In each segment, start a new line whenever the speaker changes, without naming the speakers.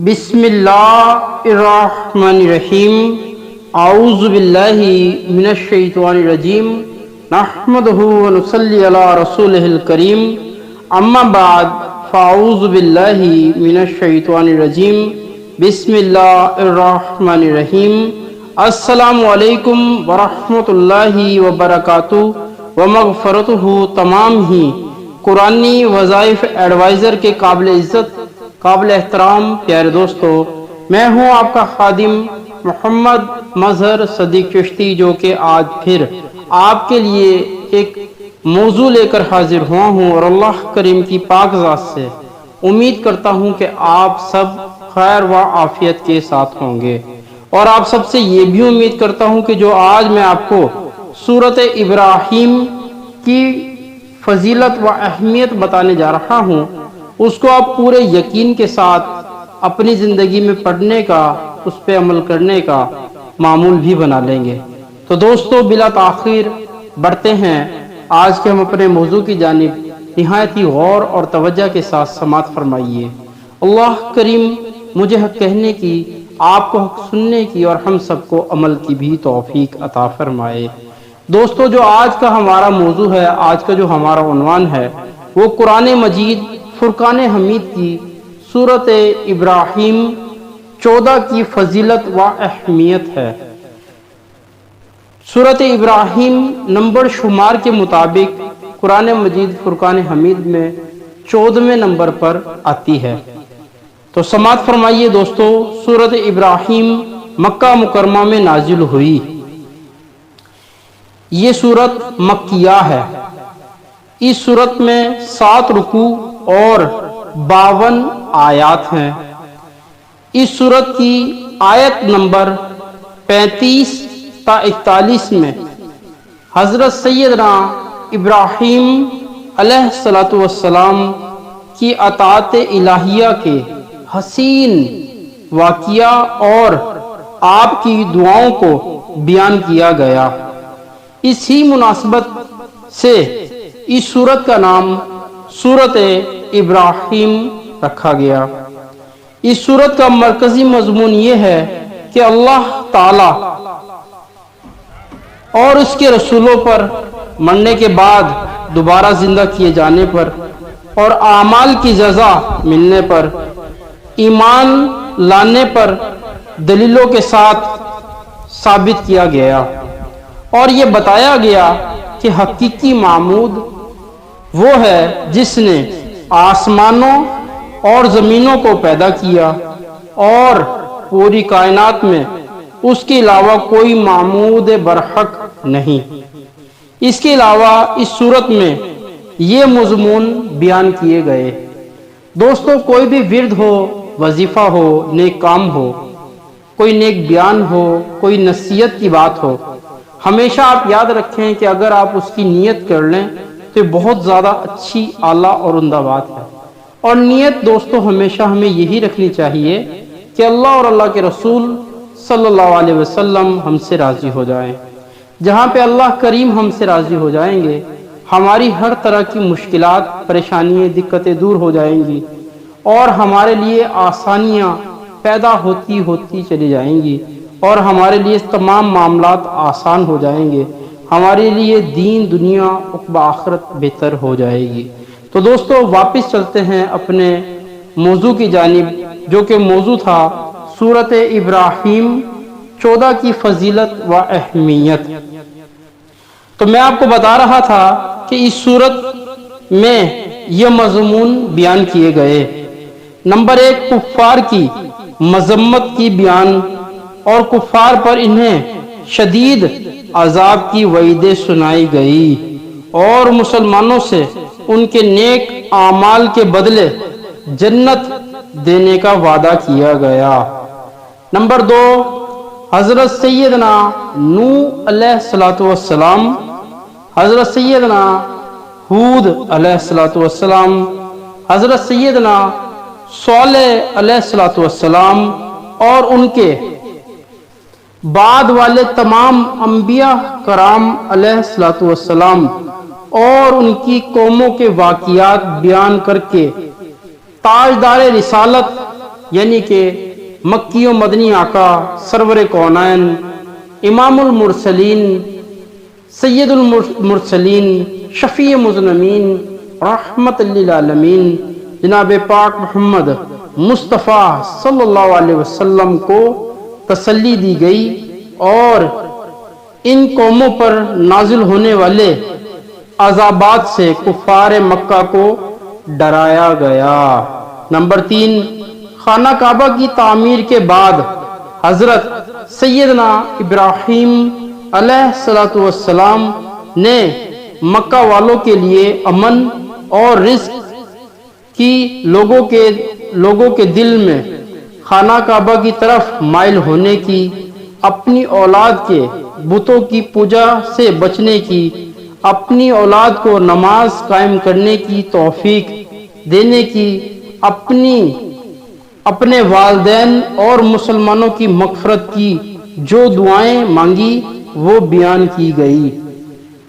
بسم اللہ الرحمن الرحیم اعوذ باللہ من الشیطان الرجیم نحمدہ ونصلی علی رسولہ الکریم اما بعد فاعوذ باللہ من الشیطان الرجیم بسم اللہ الرحمن الرحیم السلام علیکم ورحمۃ اللہ وبرکاتہ ومغفرتہ۔ تمام ہی قرآنی وظائف ایڈوائزر کے قابل عزت قابل احترام پیارے دوستو، میں ہوں آپ کا خادم محمد مظہر صدیق چشتی، جو کہ آج پھر آپ کے لیے ایک موضوع لے کر حاضر ہوا ہوں، اور اللہ کریم کی پاک ذات سے امید کرتا ہوں کہ آپ سب خیر و عافیت کے ساتھ ہوں گے، اور آپ سب سے یہ بھی امید کرتا ہوں کہ جو آج میں آپ کو سورۃ ابراہیم کی فضیلت و اہمیت بتانے جا رہا ہوں، اس کو آپ پورے یقین کے ساتھ اپنی زندگی میں پڑھنے کا، اس پہ عمل کرنے کا معمول بھی بنا لیں گے۔ تو دوستو، بلا تاخیر بڑھتے ہیں آج کے ہم اپنے موضوع کی جانب۔ نہایت ہی غور اور توجہ کے ساتھ سماعت فرمائیے۔ اللہ کریم مجھے حق کہنے کی، آپ کو حق سننے کی، اور ہم سب کو عمل کی بھی توفیق عطا فرمائے۔ دوستو، جو آج کا ہمارا موضوع ہے، آج کا جو ہمارا عنوان ہے، وہ قرآن مجید فرقان حمید کی سورۃ ابراہیم 14 کی فضیلت و اہمیت ہے۔ سورۃ ابراہیم نمبر شمار کے مطابق قرآن مجید فرقان حمید میں 14ویں نمبر پر آتی ہے۔ تو سماعت فرمائیے دوستو، سورۃ ابراہیم مکہ مکرمہ میں نازل ہوئی۔ یہ سورت مکیہ ہے۔ اس سورت میں 7 رکوع اور 52 آیات ہیں۔ اس سورت کی آیت نمبر 35 تا 41 میں حضرت سیدنا ابراہیم علیہ السلام کی اطاعت الہیہ کے حسین واقعہ اور آپ کی دعاؤں کو بیان کیا گیا۔ اسی مناسبت سے اس سورت کا نام سورۃ ابراہیم رکھا گیا۔ اس سورت کا مرکزی مضمون یہ ہے کہ اللہ تعالی اور اس کے رسولوں پر مرنے کے بعد دوبارہ زندہ کیے جانے پر اور اعمال کی جزا ملنے پر، ایمان لانے پر دلیلوں کے ساتھ ثابت کیا گیا، اور یہ بتایا گیا کہ حقیقی معبود وہ ہے جس نے آسمانوں اور زمینوں کو پیدا کیا، اور پوری کائنات میں اس کے علاوہ کوئی معبود برحق نہیں۔ اس کے علاوہ اس صورت میں یہ مضمون بیان کیے گئے۔ دوستو، کوئی بھی ورد ہو، وظیفہ ہو، نیک کام ہو، کوئی نیک بیان ہو، کوئی نصیحت کی بات ہو، ہمیشہ آپ یاد رکھیں کہ اگر آپ اس کی نیت کر لیں تو یہ بہت زیادہ اچھی، اعلیٰ اور عمدہ بات ہے۔ اور نیت دوستو ہمیشہ ہمیں یہی رکھنی چاہیے کہ اللہ اور اللہ کے رسول صلی اللہ علیہ وسلم ہم سے راضی ہو جائیں۔ جہاں پہ اللہ کریم ہم سے راضی ہو جائیں گے، ہماری ہر طرح کی مشکلات، پریشانیاں، دقتیں دور ہو جائیں گی، اور ہمارے لیے آسانیاں پیدا ہوتی چلی جائیں گی، اور ہمارے لیے تمام معاملات آسان ہو جائیں گے، ہمارے لیے دین، دنیا، عقبہ آخرت بہتر ہو جائے گی۔ تو دوستو، واپس چلتے ہیں اپنے موضوع کی جانب، جو کہ موضوع تھا سورۃ ابراہیم 14 کی فضیلت و اہمیت۔ تو میں آپ کو بتا رہا تھا کہ اس سورت میں یہ مضمون بیان کیے گئے۔ نمبر 1، کفار کی مذمت کی بیان، اور کفار پر انہیں شدید عذاب کی وعیدیں سنائی گئی، اور مسلمانوں سے ان کے نیک اعمال کے بدلے جنت دینے کا وعدہ کیا گیا۔ نمبر 2، حضرت سیدنا نوح علیہ السلام، حضرت سیدنا ہود علیہ السلام، حضرت سیدنا صالح علیہ السلام، اور ان کے بعد والے تمام انبیاء کرام علیہ السلام اور ان کی قوموں کے واقعات بیان کر کے تاجدار رسالت یعنی کہ مکی و مدنی آقا سرور کونین امام المرسلین سید المرسلین شفیع مذنبین رحمت للعالمین جناب پاک محمد مصطفیٰ صلی اللہ علیہ وسلم کو تسلی دی گئی اور ان قوموں پر نازل ہونے والے عذابات سے کفار مکہ کو ڈرایا گیا۔ نمبر 3، خانہ کعبہ کی تعمیر کے بعد حضرت سیدنا ابراہیم علیہ الصلوۃ والسلام نے مکہ والوں کے لیے امن اور رزق کی لوگوں کے دل میں خانہ کعبہ کی طرف مائل ہونے کی، اپنی اولاد کے بتوں کی پوجا سے بچنے کی، اپنی اولاد کو نماز قائم کرنے کی توفیق دینے کی، اپنے والدین اور مسلمانوں کی مغفرت کی جو دعائیں مانگی وہ بیان کی گئی۔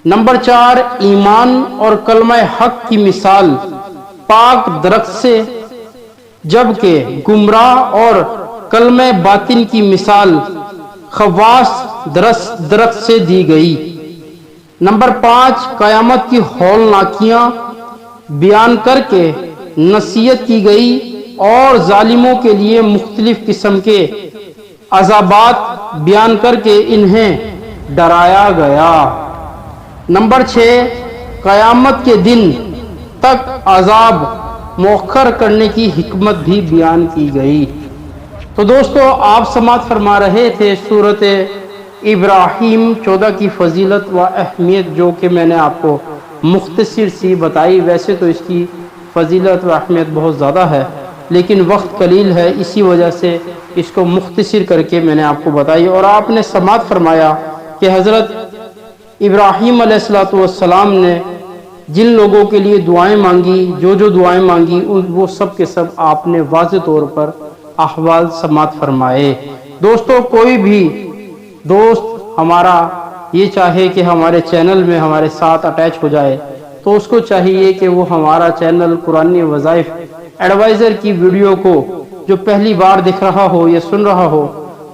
نمبر 4، ایمان اور کلمہ حق کی مثال پاک درخت سے، جبکہ گمراہ اور کلمہ باطن کی مثال خواص درخت سے دی گئی۔ نمبر 5، قیامت کی ہولناکیاں بیان کر کے نصیحت کی گئی اور ظالموں کے لیے مختلف قسم کے عذابات بیان کر کے انہیں ڈرایا گیا۔ نمبر 6، قیامت کے دن تک عذاب مؤخر کرنے کی حکمت بھی بیان کی گئی۔ تو دوستو، آپ سماعت فرما رہے تھے سورۃ ابراہیم 14 کی فضیلت و اہمیت، جو کہ میں نے آپ کو مختصر سی بتائی۔ ویسے تو اس کی فضیلت و اہمیت بہت زیادہ ہے، لیکن وقت قلیل ہے، اسی وجہ سے اس کو مختصر کر کے میں نے آپ کو بتائی۔ اور آپ نے سماعت فرمایا کہ حضرت ابراہیم علیہ السلام نے جن لوگوں کے لیے دعائیں مانگی، جو دعائیں مانگی، وہ سب کے سب آپ نے واضح طور پر احوال سماعت فرمائے۔ دوستو، کوئی بھی دوست ہمارا یہ چاہے کہ ہمارے چینل میں ہمارے ساتھ اٹیچ ہو جائے، تو اس کو چاہیے کہ وہ ہمارا چینل قرآنی وظائف ایڈوائزر کی ویڈیو کو جو پہلی بار دکھ رہا ہو یا سن رہا ہو،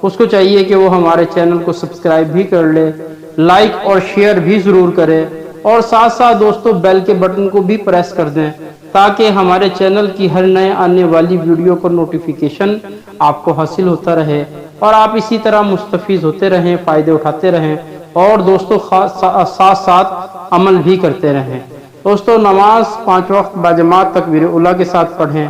اس کو چاہیے کہ وہ ہمارے چینل کو سبسکرائب بھی کر لے، لائک اور شیئر بھی ضرور کرے، اور ساتھ ساتھ دوستو بیل کے بٹن کو بھی پریس کر دیں تاکہ ہمارے چینل کی ہر نئے آنے والی ویڈیو کا نوٹیفیکیشن آپ کو حاصل ہوتا رہے، اور آپ اسی طرح مستفید ہوتے رہیں، فائدے اٹھاتے رہیں، اور دوستو ساتھ ساتھ عمل بھی کرتے رہیں۔ دوستو، نماز 5 وقت باجماعت تکبیر اولیٰ کے ساتھ پڑھیں،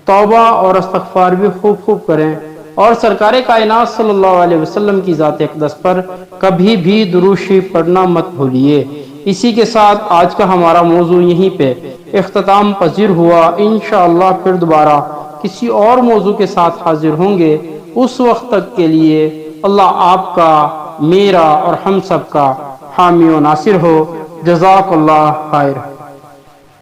توبہ اور استغفار بھی خوب کریں، اور سرکار کائنات صلی اللہ علیہ وسلم کی ذات اقدس پر کبھی بھی درود شریف پڑھنا مت بھولیے۔ اسی کے ساتھ آج کا ہمارا موضوع یہیں پہ اختتام پذیر ہوا۔ انشاءاللہ پھر دوبارہ کسی اور موضوع کے ساتھ حاضر ہوں گے۔ اس وقت تک کے لیے اللہ آپ کا، میرا اور ہم سب کا حامی و ناصر ہو۔ جزاک اللہ خیر۔